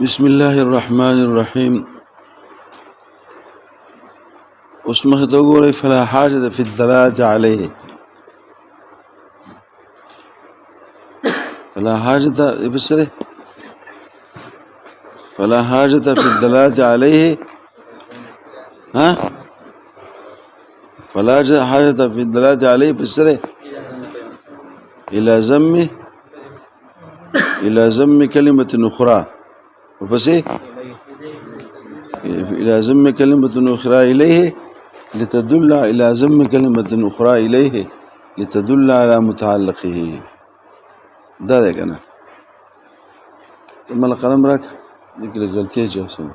بسم الله الرحمن الرحيم. اسمه تقول فلا حاجة في الدلالة عليه. فلا حاجة بسره فلا حاجة في الدلالة عليه. ها فلا حاجة في الدلالة عليه بسره إلى ذم كلمة أخرى. وبس إلى ذم كلمة أخرى إليه لتدل إلى ذم كلمة أخرى إليه لتدل على متعلقه. دا ده کنه تمل قلم راک دګل غلطی چې اوسم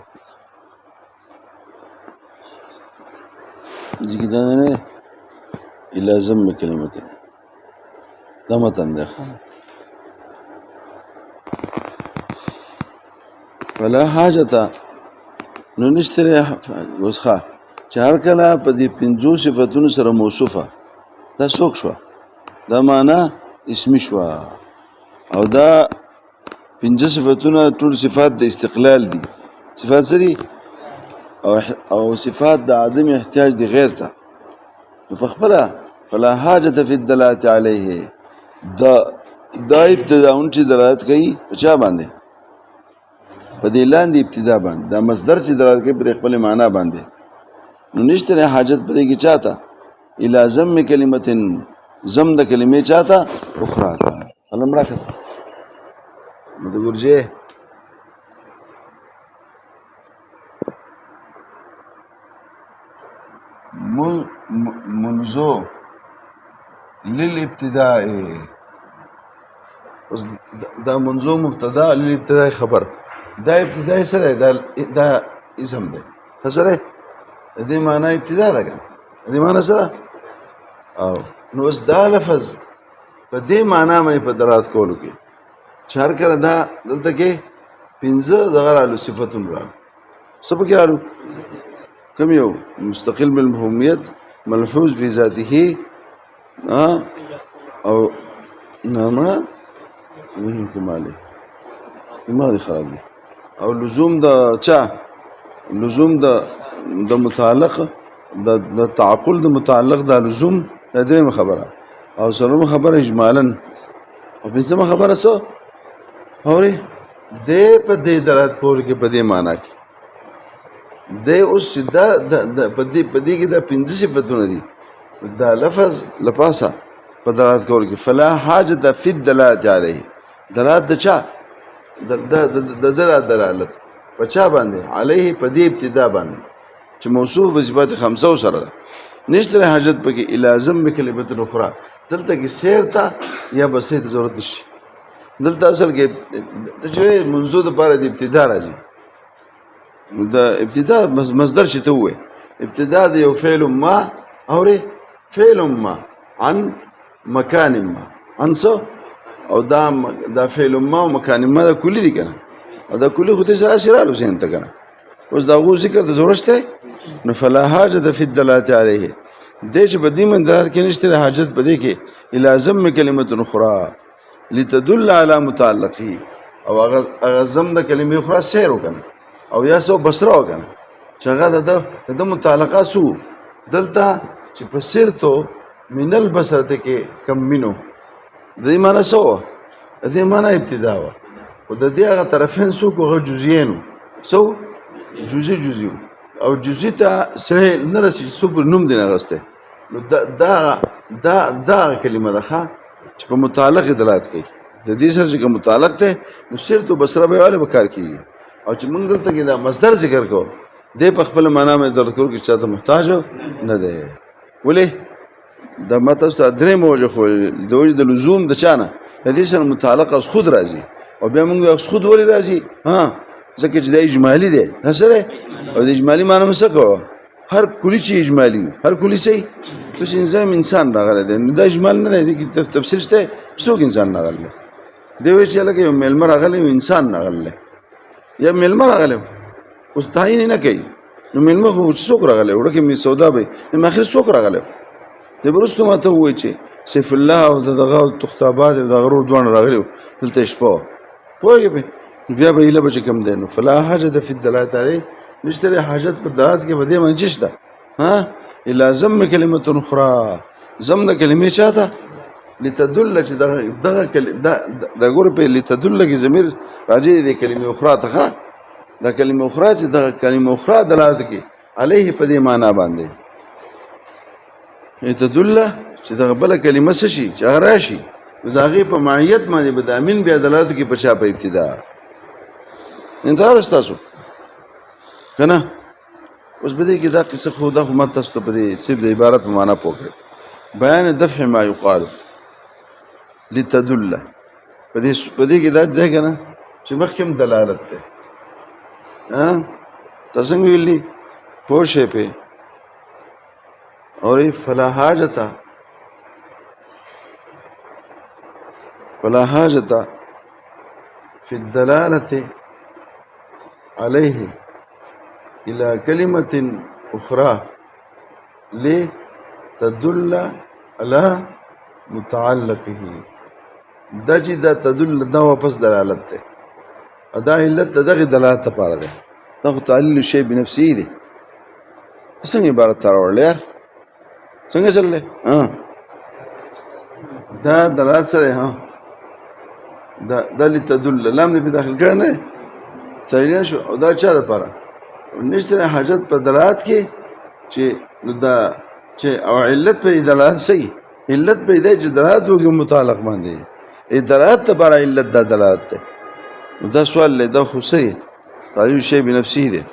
دګ دا نه إلى ذم كلمة دا متن ده. فلا حاجة نو نشتره وسخه چار کله په دې پنځو صفاتونو سره موصوفه دا څوک شو دا معنا اسمی شو او دا پنځه صفاتونه ټول صفات د استقلال دي. صفات څه دي او صفات د عدم احتیاج دي غیر ته په خپل فلا حاجة في الدلالة عليه. دا ابتداء چې دلالت کوي په چا باندې په دې لاندې ابتدا باندې دا مصدر چې دلالت کوي په خپل معنا باندې نو نشته حاجت په دې کې چاته الى ذم کلمه ذم د کلمې چاته اخرى ته علم راکړه مدګورجه منذ للابتداء دا منذ مبتدا للابتداء خبر دا ابتداء سره دا اسم ده سره دې معنی ابتدا ده دې معنی سره او نو اس دا لفظ په دې معنی باندې په درات کولو کې چار کړه دا دلته کې پنځه دغه رالو صفاتون را سبا کې رالو کوم یو مستقل بالمفهومیت ملحوظ فی ذاته او نامه وهم کماله دماغ خراب دي او لزوم د چا لزوم د متعلق د تعقل د متعلق د لزوم د دې خبره او سلام خبره اجمالا او بنځمه خبره سو اوري دې په دې درات کول کې په دې معنا کې دې اوس دا په دې کې د پنځه صفاتونه دي دا لفظ لپاسه په درات کول کې فلا حاجة في الدلالة عليه. دلالت د چا د دلالت په چا باندې عليه په دې ابتدا باندې چې موصوف به صفات خمسه سره نشته حاجت پکې الى ذم کلمه اخرى دلته کې سیر ته یا بسیط ضرورت شي دلته اصل کې چې منذ د پاره د ابتدا راځي نو د ابتدا مصدر شته وي ابتدا د یو فعل ما اوري فعل ما عن مكان ما انسو او دا فعل ما او مکان ما دا کلی دي کنه او دا کلی خو ته سره شرالو سین ته کنه اوس دا غو ذکر د ضرورت ته نو فلا حاجة في الدلالة عليه دې چې بدی من درات کې نشته حاجت بده کې الى ذم کلمه اخرى لتدل على متعلقه او هغه ذم د کلمې اخرى سیر وکنه او یا سو بصره وکنه چې هغه د متعلقه سو دلته چې په سرتو من البصره کې کم منو دې معنا سو دې معنا ابتدا و او د دې هغه طرفین سو کوغه جزئین سو جزئی او جزئی ته سهل نه رسي سو پر نوم دی نه غسته نو دا کلمه ده چې په متعلق دلالت کوي د دې سره چې متعلق ته نو سر تو بصره به والے بکار کیږي او چې موږ دلته کې دا مصدر ذکر کو دې په خپل معنا مې درته کول کې چاته محتاج نه ده ولې د متست درې موجه خو د لزوم د چانه د دې سره متعلق از خود راځي او بیا موږ از خود ولې راځي ځکه چې د اجمالی دی هسره او د اجمالی معنی څه کوو هر کلی چې اجمالی هر کلی سي اوس انسان راغلی دی نو د اجمال نه دی تفسیر شته څوک انسان راغلی دی وی چې لکه یو ملمر راغلی انسان راغلی یا ملمر راغلی اوس تعین نه کوي نو ملمر خو څوک راغلی ورکه می سودا به مخیر څوک راغلی د برستو ماته وای چې سیف الله او دغه تختابات او د غرور دوان راغلی دلته شپه پوهیږي بیا به ایله به چې کوم دی نو فلا حاجت فی الدلالة علیه نشته دی حاجت په دلالت کې په دې باندې چې شته الا ضم کلمة اخرى ضم د کلمې چاته لتدل چې دغه د ګور په لتدل کې ضمیر راځي د کلمې اخرى ته دا کلمه اخرى چې دغه کلمه اخرى دلالت کوي علیه په دې معنا باندې لتدل چې دغه بل کلمه څه شي چې راشي د هغې په معیت باندې به د امین بیا دلالت کوي په چا په ابتدا انتظار ستاسو که نه اوس په دې کې دا قصه خو دا خو ما تاسو ته په دې صرف د عبارت په معنا پوه کړې بیان دفع ما یقال لتدل په دې کې دا دی که نه چې مخکې هم دلالت دی تا څنګه ویلي پوه شئ پې اور فلا حاجة في الدلالة عليه إلى كلمة أخرى لتدل على متعلقه دا چې دا تدل دا واپس دلالت ده دا علت دغه دلالت لپاره ده دا خو تعلیل شی بنفسه دی څنګه عبارت تر وړل یار څنګه چللې دا دلالت سره دا لتدل لام دې په داخل کړه نه تعلیل شو او دا چا لپاره نشته حاجت په دلالت کې چې دا چې او علت په دلالت صحیح علت په دې چې دلالت وګي متعلق باندې دلالت لپاره علت دا دلالت ده دا سوال له دا خو صحیح تعلیل شی بنفسه دی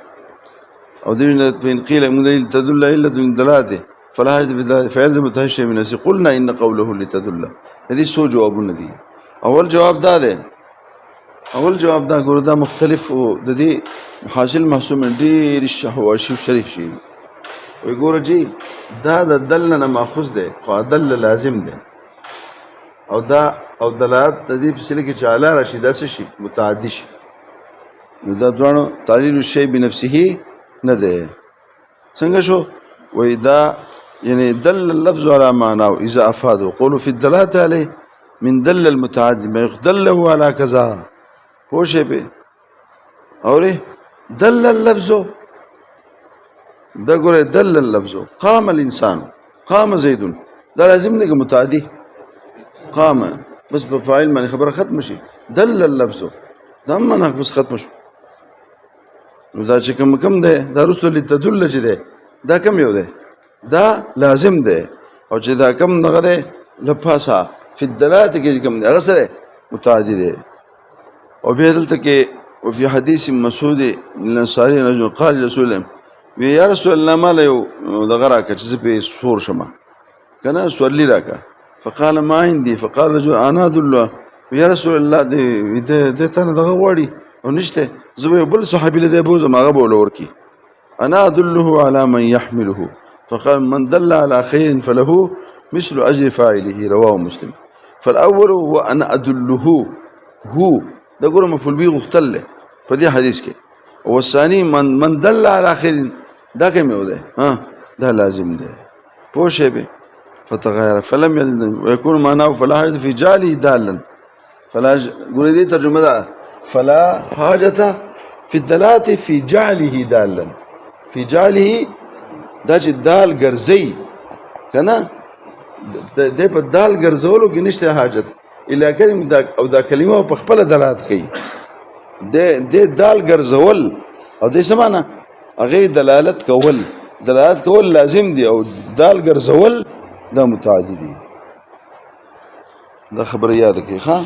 او دې په قیل مدل تدل علت دلالت فلا حاجة فعل متهشه من نفسه قلنا ان قوله لتدل هذه سو جوابونه دي اول جواب دا ده ګوره دا مختلف د دې حاصل محسوم ډېر شهواشي شریک شي وي ګوره جی دا د دل نه ماخوذ ده خو دل لازم ده او دا او دلالت د دې په سره کې چاله راشي دا څه شي متعدی شي نو دا دوانو تعلیل الشی بنفسه نه ده څنګه شو وي دا يعني دل اللفظ على معناه اذا افاد وقولوا في الدلاله عليه من دل المتعدي ما يدله على كذا هو شيء به اور دل اللفظ دا ګوره دل اللفظ قام الانسان قام زيد دا لازم نه متعدي قام بس په فاعل باندې خبره ختم شي دل اللفظ دا معنا بس ختم شو نو دا چې کوم ده دا رسول لتدل چې ده دا کم یو ده دا لازم ده او چې دا کم دغه ده لفاسا فی الدلالت کې کم ده هغه سره متعدی ده او بیا دلته کې وفي حديث مسعود الانصاري رجل قال رسول الله يا رسول الله ما له دغه راکه چې په سور شمه کنه سورلی راکه فقال ما عندي فقال رجل انا ادل يا رسول الله دې ته دغه وړي او نشته زه بل صحابي له دې بوزم هغه بوله ورکی انا ادله على من يحمله فقال من دل على خير فله مثل اجر فاعله رواه مسلم فالاول هو انا ادله هو دا ګوره مفعول به غختل په دې حدیث کې او الثاني من دل على خير دا کوم یو ده دا لازم ده پوه شئ به فتغير فلم يلد ويكون معناه فلا حاجة في جعله دالا فلا ګوره دې ترجمه ده فلا حاجة في الدلالة في جعله دالا في جعله دا چې دال ګرځي کنه د په دال ګرځولو کې نشته حاجت الا کلمه دا او دا کلمه په خپل دلالت کوي د دال ګرځول او د سمانه هغه دلالت کول لازم دی او دال ګرځول دا متعدی دی دا خبره یاد کړئ ښا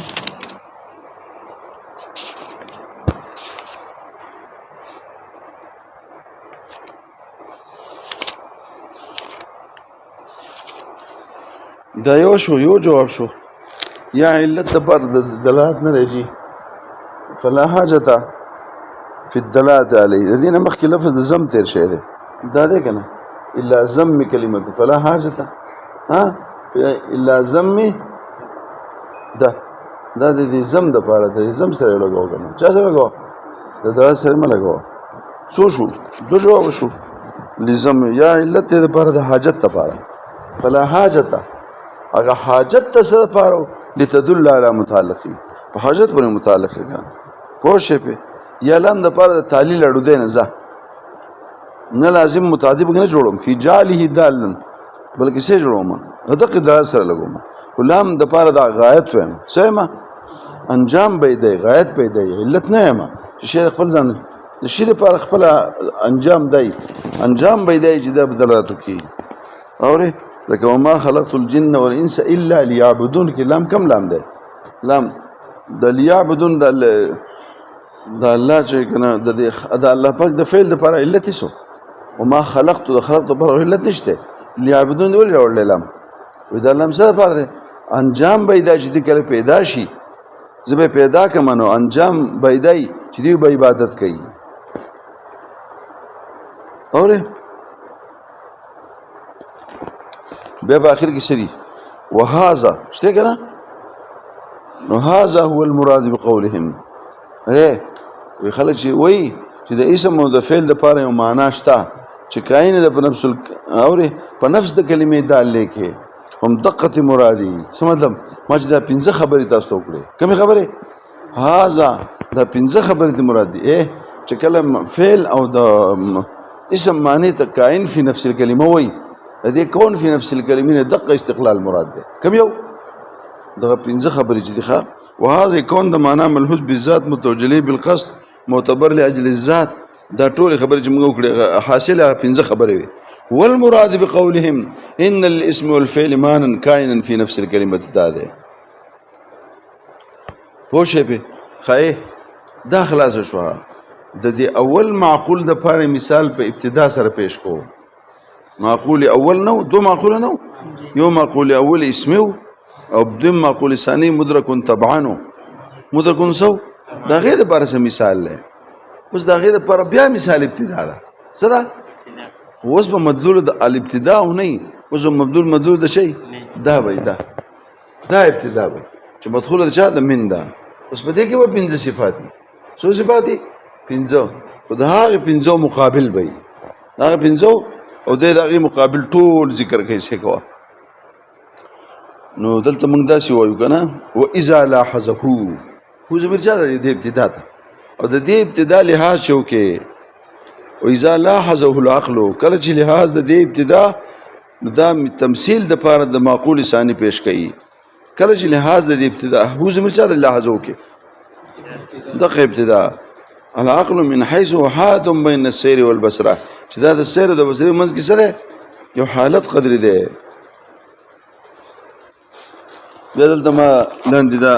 دا یو جواب شو یا علت د پر دلالت نه راځي فلا حاجة في الدلالة عليه الذين مخکې لفظ د زم تیر شوی دی دا دی کنه الا زم کلمه فلا حاجة الا زم دا د زم د پاره د زم سره لګاو کنه چا سره لګاو د دلالت سره ما لګاو څو شو دو جواب شو لزم یا علت د پاره د حاجت د پاره فلا حاجة اگر حاجت ته سره پاره لتدل على متعلقي په حاجت باندې متعلق ده پوه شئ پې یا لام دپاره د تعلیل اړو دی نه ځه نه لازم متعدی پکې نه جوړوم فی جعله دالن بلکې څه جوړوم دقې دلالت سره لګوم خو لام دپاره د غایت وایم څه وایم انجام به دی غایت به دی علت نه یم چې شی خپل ځان د شي لپاره خپل انجام دی انجام به دی چې دا به دلالت وکړي اورې لکه وما خلقت الجن والانس الا ليعبدون کې لام کم لام دی لام د ليعبدون د الله چې کنه د الله پاک د فعل لپاره علت یې سو وما خلقت د خلقت لپاره علت نشته ليعبدون ولې راوړل لام وې د لام څه لپاره دی انجام به دی چې کله پیدا شي زه به پیدا کړم نو انجام به دی چې دوی به عبادت کوي اورې بیا په آخر کې څه دي وهذا شته که نه نو هذا هو المراد بقولهم وی خلک چې وایي چې د اسم او د فعل دپاره یو معنا شته چې کاین د په نفس اورې په نفس د کلمې دال لیکې هم دقت مرادي څه مطلب ما چې دا پنځه خبرې تاسو ته وکړې کومې خبرې هذا دا پنځه خبرې د مراد دي چې کله فعل او د اسم معنی ته کائن فی نفس الکلمه وایي د دې کون فی نفس الکلمې نه دقه استقلال مراد دی کوم یو دغه پنځه خبرې چې دي ښه وهذا کون د معنا ملحوظ بالذات متوجه بالقصد معتبر لاجل الذات دا ټول خبرې چې موږ وکړې حاصله پنځه خبرې وي والمراد بقولهم ان الاسم والفعل مانا كائنا في نفس الكلمه دا ده پوه شئ پې ښایي دا خلاصه شوه د دې اول معقول د پاره مثال په ابتدا سره پیش کو معقول اول نو دو معقول نو یو معقول اول اسمی او دویم معقول ثانی مدرک طبعا مدرک سو دا غیر د پاره مثال دی اوس دا غیر د پاره بیا مثال ابتدا ده سره اوس په مدلول د الابتداء نه اوس مدلول د شی دا وای دا ابتدا وای چې مدخول د چا د من ده اوس په دې کې و پنځه صفات څو صفات دي پنځه خو د هغې پنځو مقابل به وي د هغې پنځو او د هغې مقابل ټول ذکر کوي څه کوه نو دلته موږ داسې وایو که نه واذا لاحظه هو ضمیر چا دی د ابتدا ته او د دې ابتدا لحاظ چې وکړې واذا لاحظه العقل کله چې لحاظ د دې ابتدا نو دا تمثیل د پاره د معقول ثانی پیش کوي کله چې لحاظ د دې ابتدا هو ضمیر چا د لحاظ وکړي دغه ابتدا العقل من حيث حالة بين السير والبصره چې دا د سیر او د بصرې منځ کې سره یو حالت قدر دی بیا دلته ما لاندې دا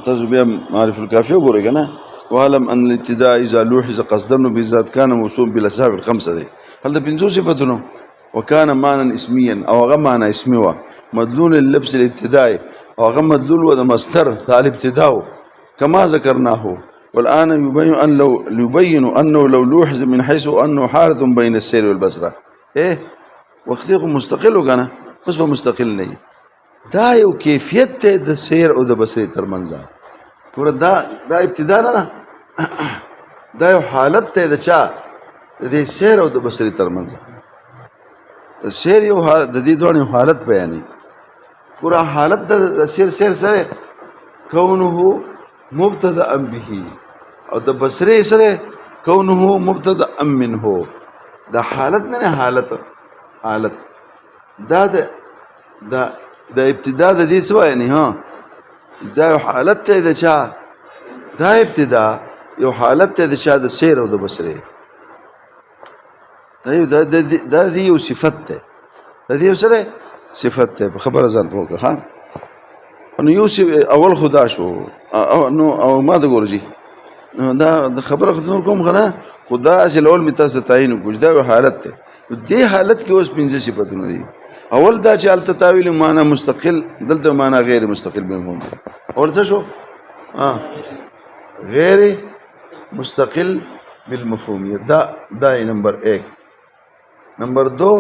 تاسو بیا معرف الکافي وګورئ که نه وعلم ان الابتداء اذا لوحظ قصدا بالذات كان موصوف بالاصحاب الخمسه دي هل د پنځو صفتونو وكان معنى اسميا او هغه معنی اسمي و مدلول اللبس الابتدائي او هغه مدلول و د مصدر د الابتداء كما ذكرناه والآن يبين أنه لو لوحظ من حيث أنه حالة بين السير والبصرة وقتی خو مستقل وکنه بس به مستقل نه دا یو کیفیت ته د سیر او د بصرې ترمنځ ګوره دا ابتدا نه دا یو حالت ته د چا د سیر او د بصرې ترمنځ د سیر یو د دې دوه حالت بیانې ګوره حالت د سیر سره کونه مبتدا به او د بصرې سره کونه مبتدا منه دا حالت نه حالت دا ابتدا د دې سوای نه ها دا یو حالت ته د چا دا ابتدا یو حالت ته د چا د سیر او د بصرې دا یو صفت ده د دې سره صفت ده خبره ځان وکړه ها نو یو اول خدا شو او ما د ګورځي دا د خبره خدای کوم غنه خدا اصل اول متاسو تعین کوج دا حالت ته دې حالت کې اوس پنځه صفاتونه دي اول دا چې التتاویل معنا مستقل دلته معنا غیر مستقل بهم اول څه شو غیر مستقل بالمفهومیت دا نمبر 1 نمبر 2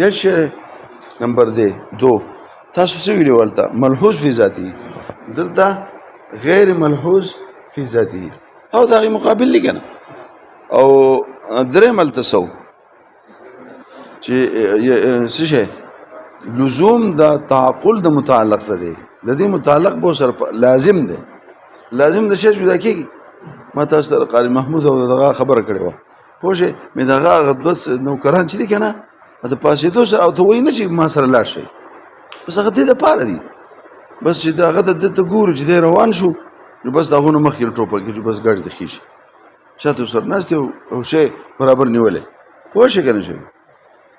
بیا شه نمبر 2 تاسو څه ویلو ولته ملحوظ فی ذاتی دلته غیر ملحوظ فی ذاتی او دا مقابل لګنه او درې ملتسو چې څه شي لزوم دا تعقل د متعلق ته دی د دې متعلق به سره لازم دی لازم د شی جدا کیږي ما تاسو ته قاری محمود او دغه خبره کړې وه پوه شئ مې دغه بس نوکران چې دي که نه د پاسېدو سره او ته وایي نه چې ما سره لاړ شئ بس هغه دې دپاره دي بس چې هغه ده ته ګورو چې دی روان شو نو بس د هغو نه مخکې ټوپه کړي بس ګاډي ته خېږي چا ته ورسره ناست او شی برابر نیولی پوه شئ که نه شئ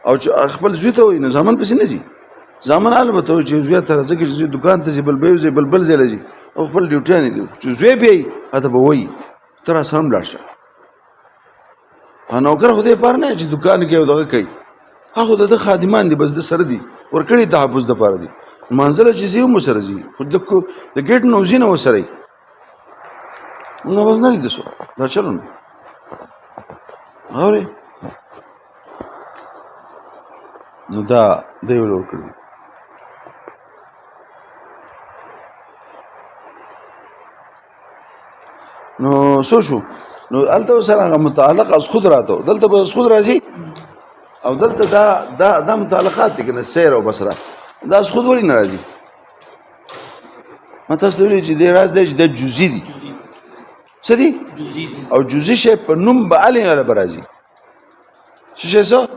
او چې خپل زوی ته وایي نو زامن پسې نه ځي زامن البته وایي چې زوی ته راځه چې زوی دوکان ته ځي بل به یو ځای بل ځای له ځي او خپل ډیوټیانې دي چې زوی بیا یي هلته به وایي ته راسره هم لاړ شه نوکر خو دې لپاره نه چې دوکان کې او دغه کوي هغه د ده خادمان دي بس د سره دي ورکړي تحفظ دپاره دي لمانځه له چې ځي هم ورسره ځي خو د ګیټ نه وځي نه ورسره یي موږ بس نه لیده سو دا چلو نو اورې نو دا دی ول ورکړي نو څه شو نو هلته ورسره هغه متعلق از خود راته دلته به از خود راځي او دلته دا متعلقات دي که نه سیر او بصره دا از خود ولې نه راځي ما تاسو ته ویلي چې دې راز دی چې دا جزي دي څه دي او جزي شی په نوم به الې نه به راځي څه شی څه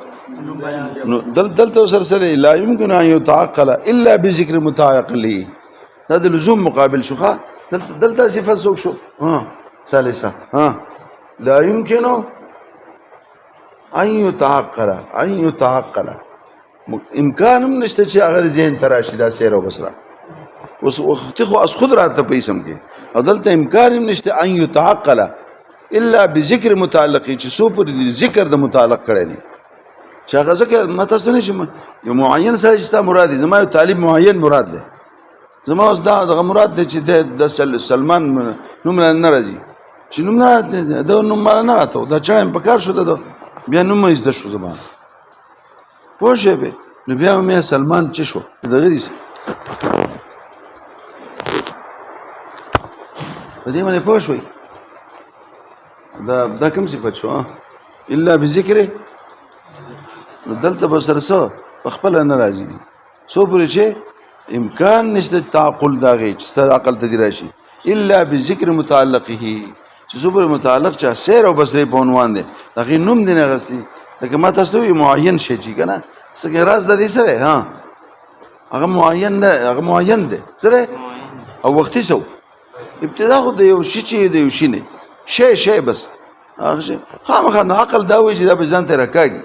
نو دلته ورسره څه دی لا يمكن ان يتعقل الا بذکر متعقل دا د لزوم مقابل شو ښه دلته صفت څوک شو ثالثه لا يمكن ان يتعقل امکان هم نشته چې هغه ذهن ته راشي دا سیر او بصره اوس وختي خو از خود راته په اسم کې او دلته امکان هم نشته ان يتعقل الا بذکر متعلق چې څو پر ذکر د متعلق کړی نه چې هغه ځکه ما تاسو نه شم یو معین سره چې ستا مراد دی زما یو طالب معین مراد دی زما اوس دغه مراد دی چې د سلمان نوم نه راځي چې نوم نه د نوم مال نه راته دا چړم په کار شو ده بیا نوم یې زده شو زما پوه شئ به نو بیا مې سلمان چې شو دغه دي په دې باندې پوه شوي دا کوم صفت شو الا بذکر نو دلته به سره څه په خپله نه راځي څو پورې چې امکان نشته تعقل د هغې چې ستا عقل ته دې راشي الا بذکر متعلقه چې څو پورې متعلق چا سیر او بصرې په عنوان دی د هغې نوم دی نه اخیستی لکه ما تاسو ته وایي معین شی چې که نه څه کې راز د دې سره هغه معین نه هغه معین دی سره او وختي سو ابتدا خو د یو شي چې د یو شي نه شی بس هغه شی خامخا نو عقل دا وایي چې دا به ځان ته راکاږي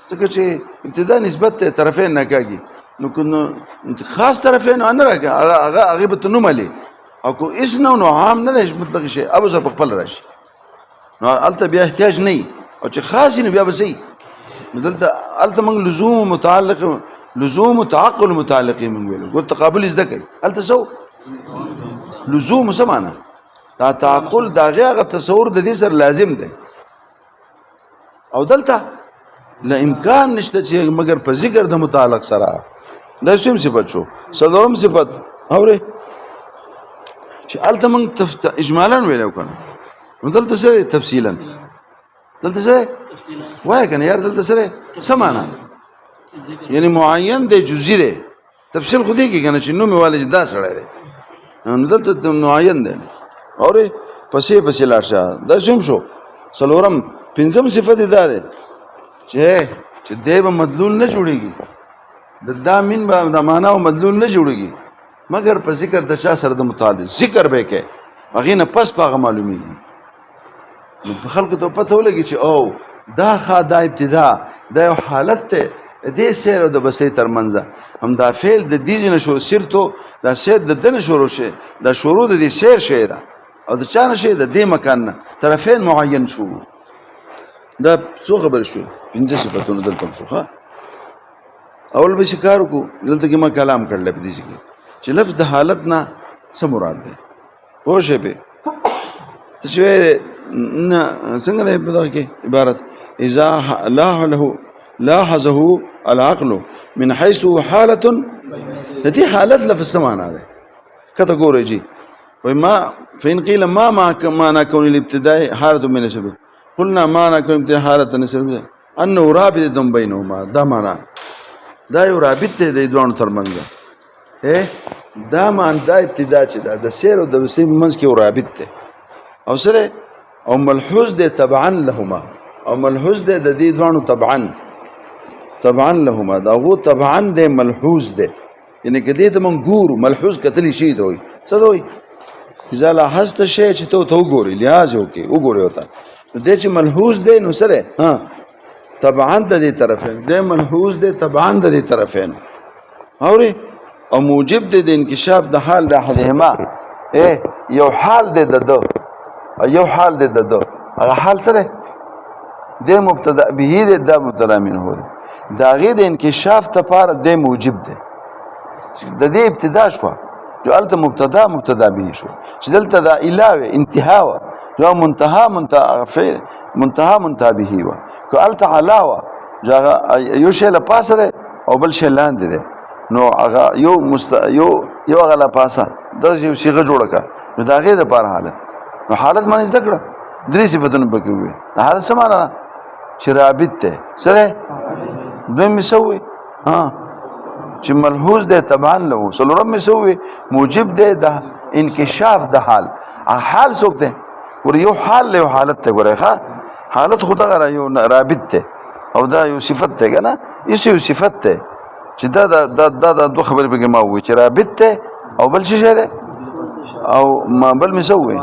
ځکه چې ابتدا نسبت طرفین نه کاږي نو که خاص طرفین نه راکاږي هغې به ته نوم علي او که هېڅ نه نو عام نه دی مطلق شی هغه به سره په خپل راشي نو هلته بیا احتیاج نه وي او چې خاص وي نو بیا به صحیح نو دلته هلته موږ لزوم تعقل متعلق یې موږ ویلو ګور تقابل زده کوي هلته څه لزوم څه معنی دا تعقل د هغې هغه تصور د دې سره لازم دی او دلته له امکان نشته چې مګر په ذکر د متعلق سره دا سوم صفت شو څلورم صفت اورې چې هلته موږ اجمالا ویلو که نه نو دلته څه دی تفصیلا دلته څه دی وایه که نه یار دلته څه دی څه معنا یعنی معین دی جزي دی تفصیل خو دی کې که نه چې نوم یې والی چې دا سړی دی نو دلته معین دی اورې پسې لاړ شه دا سوم شو څلورم پنځم صفت یې دا دی چې دی به مدلول نه جوړېږي دا مین به د معنا او مدلول نه جوړېږي مګر په ذکر د چا سره د متعلق ذکر به کوي هغې نه پس په هغه معلومیږي نو په خلکو ته پته ولګي چې او دا ابتدا دا یو حالت دی دې سیر او د بصرې ترمنځه هم دا فعل د دې ځای نه شروع سیرتو دا سیر د ده نه شروع شي دا شروع د دې سیر شی ده او د چا نه شی د دې مکان نه طرفین معین شو دا څو خبرې شوې پنځه صفتونه دلته هم شو ښه اول به کار وکړو دلته کې ما کلام کړلی په دې کې چې لفظ د حالت نه څه مراد دی پوه شئ پې ته چې نه څنګه دی په دغه کې عبارت اذا لاحظه العقل من حيث حالة د دې حالت لفظ څه معنا دی کته ګورئ جي وایي ما فإن قيل ما معنى كون الابتداء حالة من الشبه قلنا معنى كون الابتداء حالة من الشبه أنه رابط بينهما دا معنا دا یو رابط دی د دوانو ترمنځ دا مان دا ابتدا چې دا د سیر او د وسیل منځ کې یو رابط دی او سره او ملحوظ دی تبعا لهما او ملحوظ دی د دې دوانو تبعا لهما دا غو تبعا دی ملحوظ دی یعنی که دې ته مونږ ګورو ملحوظ کتلی شي ته وایي څه ته وایي اذا لاحظت شی چې ته وګورې لحاظ وکړې وګورې ورته نو دی چې ملحوظ دی نو څه دی تبعا د دې طرفین دی ملحوظ دی تبعا د دې طرفین اورې او موجب دی د انکشاف د حال د احدهما یو حال دی د ده یو حال دی د ده هغه حال څه دی دی مبتدا به دی دا مبتدا منه دی د هغې د انکشاف دپاره دی موجب دی د دې ابتدا شوه جو هلته مبتدا به شو چې دلته دا اله وې انتها وه جو منتها به وه که هلته علا وه یو شی له پاسه دی او بل شی لاندې دی نو هغه یو هغه له پاسه داسې یو صیغه جوړه کړه نو د هغې دپاره حالت نو حالت معنی زده کړه درې صفتونه پکې ووایي د حالت څه معنی ده چې رابط دی څه دی دویم مې څه ووایي چې ملحوظ دی تبعا له څلورم مې څه ووایي موجب دی د انکشاف د حال حال څوک دی ګوره یو حال له یو حالت دی ګوره ښه حالت خو دغه یو رابط دی او دا یو صفت دی که نه یو صفت دی چې دا دوه خبرې پکې ما ووایي چې رابط دی او بل څه شی دی او ما بل مې څه ووایي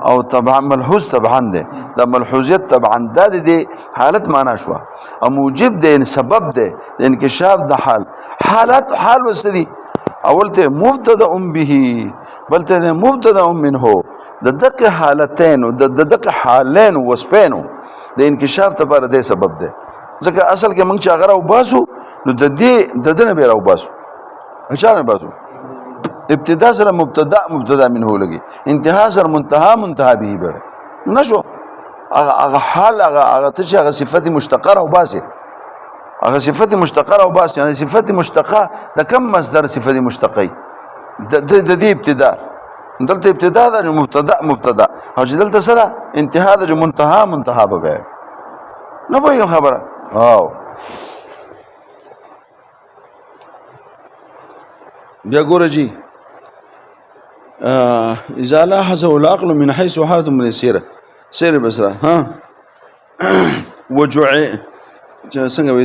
او طبعا ملحوظ طبعا دی دا ملحوظیت طبعا دا دی حالت معنا شوه او موجب دی سبب دی د انکشاف د حال وسته دي اول ته مبتدا به بل ته مبتدا منه د دقه حالتین او د دقه حالین وصفین د انکشاف لپاره دی سبب دی ځکه اصل کې موږ چې هغه راوباسو نو د دې نه به راوباسو اشاره باسو ابتدا سره مبتدا منه لګي انتها سره منتها به به نشو هغه حال هغه ته چې هغه صفت مشتقه او باسي هغه صفت مشتقه او باسي یعنی صفت مشتقه د کم مصدر صفت مشتقه د دې ابتدا دلته ابتدا د مبتدا او چې دلته سره انتها د منتها به نه وایو خبره بیا ګوره جی اذا لاحظه العقل من حيث حالة من سير بسرا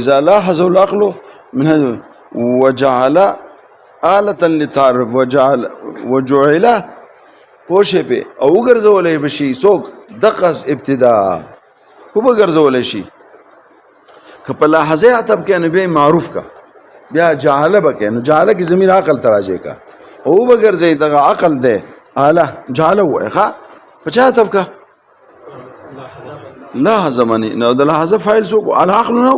اذا لاحظه العقل من حيث وجعل آلة للتعرف وجعل پوشه په او ګرځولې بشي څوک دقه ابتدا خو به ګرځولې شي که په لحظه عتب کې نبی معروف کا بیا جعل بکې نو جعل کی زمين عقل تراجه کا او به ګرځي دغه عقل دی اله جعل وخه پچا عتب کا لاحظ منی نو د لحظه فاعل څوک العقل نو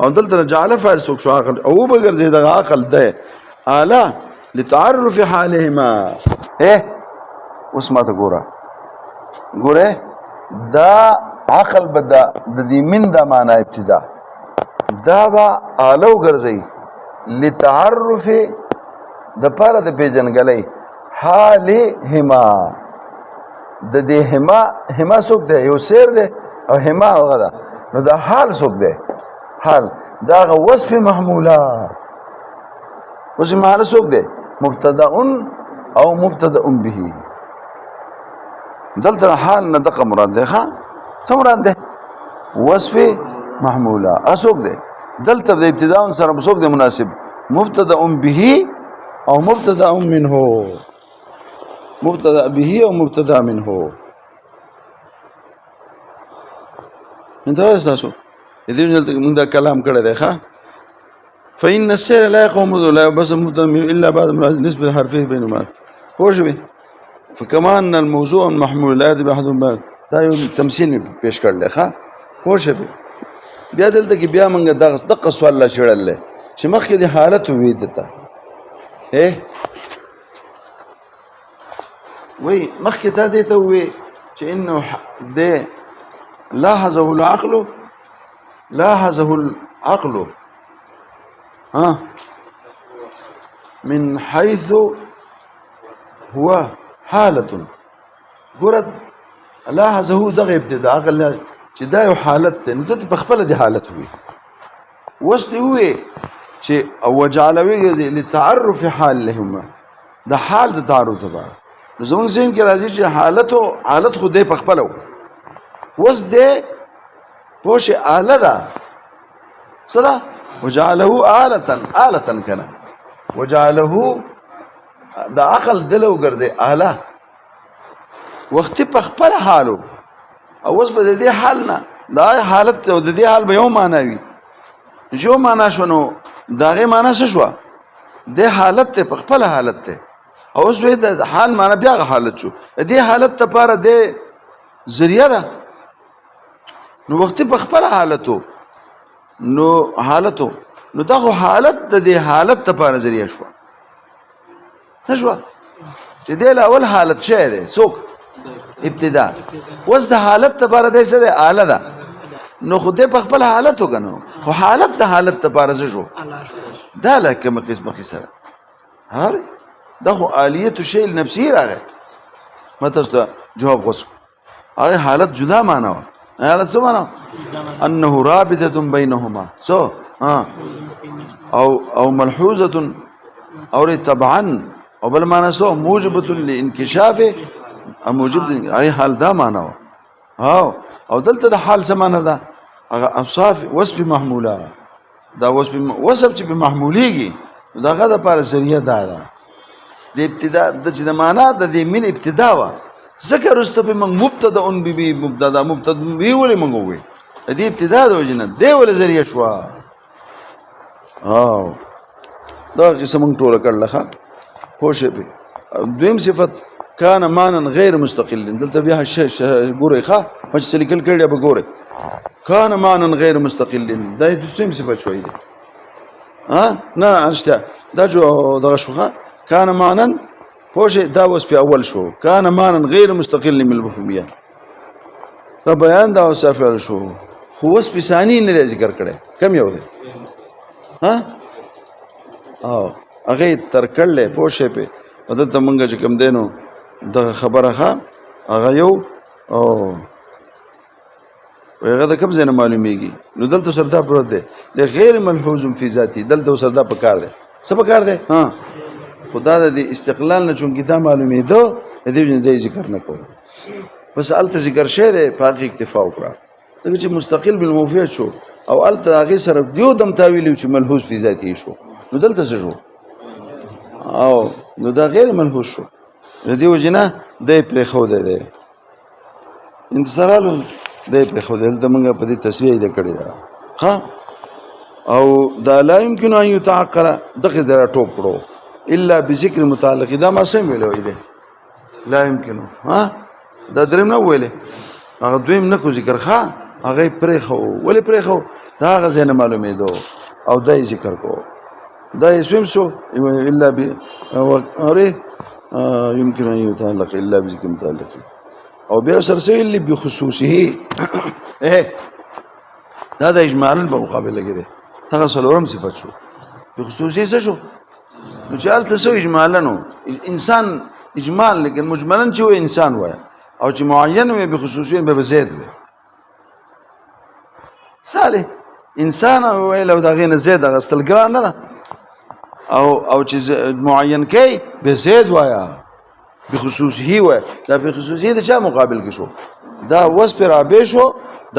او دلته جعل فاعل څوک شو عقل او به ګرځي دغه عقل دی اله لتعرف حالهما اوس ما ته ګوره دا عقل بدا د دې من دا معنا ابتدا دا با الو ګرځي لتعرف د پاره د پیژنګلې حالهما د دې هما څوک دی یو سیر دی او هما هغه ده نو دا حال څوک دی حال دا وصف محموله اوس معنا څوک دی مبتدا او مبتدا به دلته حال نه دغه مراد دی ښا څه مراد دی وصف محموله اسوک دی دلته د ابتدا سره څوک دی مناسب مبتدا به او مبتدا منه مبتدا به او مبتدا منه انترست تاسو دې دلته موږ دا کلام کړی دی ښا فإن السير لا يقوم لا بس الا بعد نسبه الحرفين بينهما پوښوي فكمان الموضوع محمول لا يدري احد دا یو تمثيل پیش کړل ښا پوښوي بیا دلته کې بیا موږ دغه سوال لا چړل چې مخکې د حالت وې دته وی مخکې تا دې ته وې چې انه د لاحظه العقل من حيث هو حالة ګورت لاحظه دغه ابتداء عقل چې دا یو حالت ده نو ته په خپل د حالت وي وس دی وې چې او جعلوي لتعرف حالهما د حال د تعارف لپاره نو زمونږ ذهن کې راځي چې حالت خو دی په خپله اوس دی پوه شې آله ده څه ده وجعله آلة که نه وجعله د عقل دله وګرځې آله وختي په خپل حالو او اوس به د دې حال نه دا حالت او د دې حال به یو معنا وي یو معنا شو نو د هغې معنا څه شوه د حالت دی په خپل حالت دی او اوس وایي د حال معنا بیا هغه حالت شو د دې حالت دپاره د ذریعه ده نو وختي په خپل حالتو نو دا خو حالت د دې حالت دپاره ذریعه شوه نه شوه چې دی اول حالت شی دی څوک ابتدا اوس د حالت دپاره دی څه دی آله ده نو خو دی په خپل حالت وکنه خو حالت د حالت دپاره څه شو دا لکه قسمه قصه ده دا خو آلیت شی نفسي راغی ما تاسو ته جواب غوښ هغه حالت جدا معنا وه حالت څه معنا انه رابطه بینهما او ملحوظه او طبعا او بل معنا سو موجبه لانکشاف موجب هغه حال دا معنا وه او دلته د حال څه معنا ده هغه اوصاف وصف محموله دا وصف چې به محمولېږي نو د هغه دپاره ذریعه دا ده د ابتدا د چې د معنا د دې من ابتدا وه ځکه وروسته به موږ مبتدا به مبتدا به ولې موږ ووایو د دې ابتدا د وجې نه دی ولې ذریعه شوه دغه قصه موږ ټوله کړله ښه پوه شوې پرې دویم صفت کان معنا غیر مستقل دلته بیا ګورئ ښه ما چې څه لیکل کړي به ګورئ کان معنا غیر مستقل دا دویم صفت شوی دی نه نشته دا دغه شو ښه کان معنا پوه شئ دا اوس په اول شو کان معنا غیر مستقل من المفهومیه دا بیان دا اوصاف شو خو اوس په ثاني نه دی ذکر کړی کم یو دی هغه یې تر کړلی پوه شئ پې په دلته مونږ چې کوم دی نو دغه خبره ښه هغه یو هغه د کوم ځای نه معلومیږي نو دلته سره دا پروت دی د غیر ملحوظ فی ذاتي دلته سره دا پکار دی څه پکار دی خدا د استقلال نه چونکې دا معلومېده د دې وجې نه دی ذکر نه کوو بس هلته ذکر شوی دی په هغې اکتفا وکړه ځکه چې مستقل بالموفیت شو او هلته هغې سره یو دم تاویل چې ملحوظ فی ذاتي شو نو دلته څه شو نو دا غیر ملحوظ شو د دې وجې نه دی پرېښودی دی انتصارالو دی پرېښودی دلته موږ په دې تصریح یې کړې ده ښه او دا لا یمکن ان یتعقل دغه د راټوپ کړو الا بذکر متعلق دا ما سم ویلو دی لا یمکن دا دریم نه ویلې هغه دویم نه کو ذکر ښه هغه پرېښو ولې پرېښو دا هغه ځای نه معلومېدو او دا یې ذکر کو دا یې سویم شو الا يمكن ان يتعلق الا بذكر متعلق او بیا سره سویل بخصوصه دا د اجمالا په مقابله کې دی هغه څلورم صفت شو بخصوصه څه شو نو چې هلته څه اجمالا نو انسان اجمال لیکن مجملا چې و انسان وایه او چې معین وي بخصوصیت به زید وي صالح انسان ویل او د هغې نه زید اخیستل ګران نه ده او چې معین کوي به زید وایه بخصوصي وایه دا بخصوصي د چا مقابل کې شو دا وصف رابع شو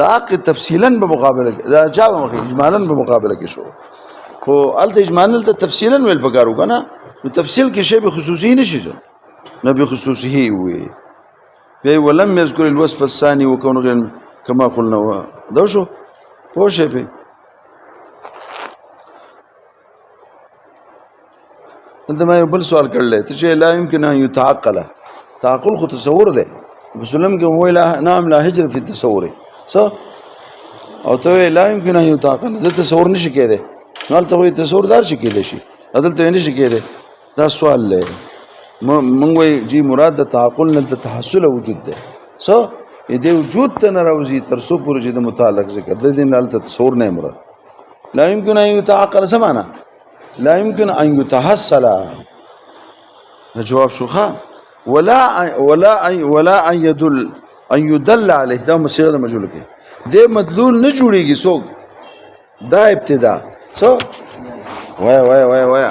د حق تفصیلا په مقابله کې دا چا اجمالا په مقابله کې شو خو هلته اجمالا ته تفصیلا ویل پکار و که نه نو تفصیل کې شی بخصوصي نه شي نه بخصوصه وي بیا ولم یذکر الوصف الثاني وکون غیر کما قلنا دا شو پوه شئ پې دلته ما یو بل سوال کړلی ته چې لا یمکن ان یتعقله تعقل خو تصور دی بسلم کې وایي نعم لا هجر فی التصور څه او ته وایي لا یمکن ان یتعقله د تصور نشي کېدی نو هلته وایي تصور دار شي کېدی شي دلته یې نشي کېدی دا سوال دی مونږ وایي جی مراد د تعقل نه د تحصل وجود دی څه دې وجود ته نه راوځي تر څو پورې چې د متعلق ذکر د دې نه هلته تصور نه مراد لا یمکن ان یتعقل څه معنا لا يمكن ان يتحصل جواب شوخه ولا ان يدل عليه دا مصيغه د مجهول کې د مدلول نه جوړيږي څوک دا ابتدا څو وای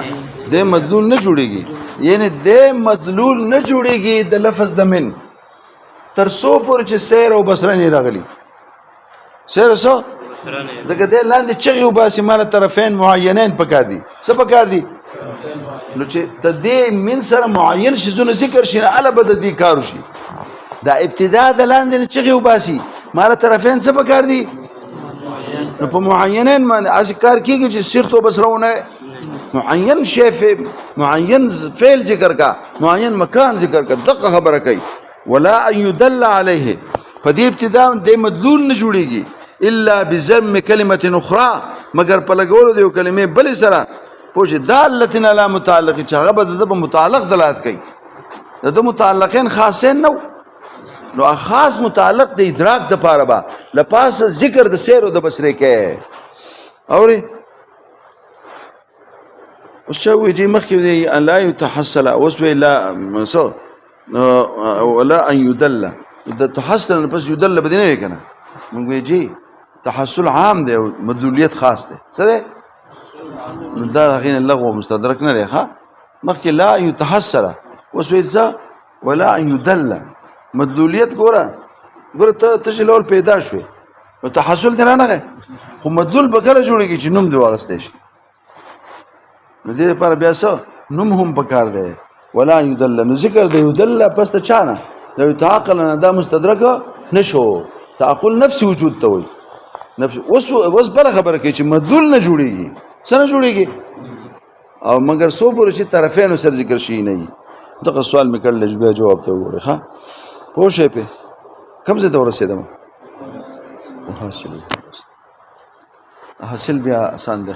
د مدلول نه جوړيږي یعنی د مدلول نه جوړیږي د لفظ د من تر څو پورې چې سیر او بصره نه راغلي سیر سو ځکه د لاندې چغې وباسي ماله طرفین معینین پکار دي څه پکار دي نو چې د دې من سره معین شیزونه ذکر شي نه اله به د دې کار وشي دا ابتدا د لاندې نه چغې وباسي ماله طرفین څه پکار دي نو په معینین باندې هسې کار کېږي چې سرت و بصره ونه معین شی معین فعل ذکر کا معین مکان ذکر کا دقه خبره کوي ولا ان يدل عليه په دې ابتدا د مدلول نه جوړیږي الا بضم كلمه اخرى مگر په لګولو د یو کلمې بلې سره پوه دالتن علی متعلق چې هغه به د متعلق دلالت کوي د متعلقین خاصین نو خاص متعلق د ادراک د پاره با لپاس ذکر د سیر او د بصره کې اوري وشوي جي مخکې دی ان لا يتحصل وسوي لا سو ولا ان يدل د تحصل پس يدل بدنه کنه موږ جي تحصل عام دی مدلولیت خاص دی څه دی نو دا غین اللغو مستدرک نه دی ښا مخکې لا يتحصل وسوي ذا ولا ان يدل مدلولیت ګوره ته چې لول پیدا شوې نو تحصل دی نه خو مدلول به کله جوړېږي چې نوم دی واغستی شي نو دې لپاره بیا څه نوم هم پکار دی ولا يدل نو ذکر دی يدل پس ته چا نه د یتعقل نه دا مستدرک نشو تعقل نفسي وجود ته وایي نفس اوس بله خبره کوي چې مدلول نه جوړېږي څه نه جوړېږي او مګر څو پورې چې طرفینو سره ذکر شي نه وي دغه سوال مې کړل بیا جواب ته وګورئ ښه پوه شئ پې کوم ځای ته ورسېدم حاصل بیا آسان دی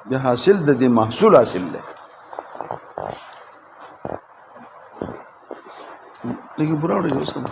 بیا حاصل د دې محصول حاصل دی لیکن برا وړي اوس هم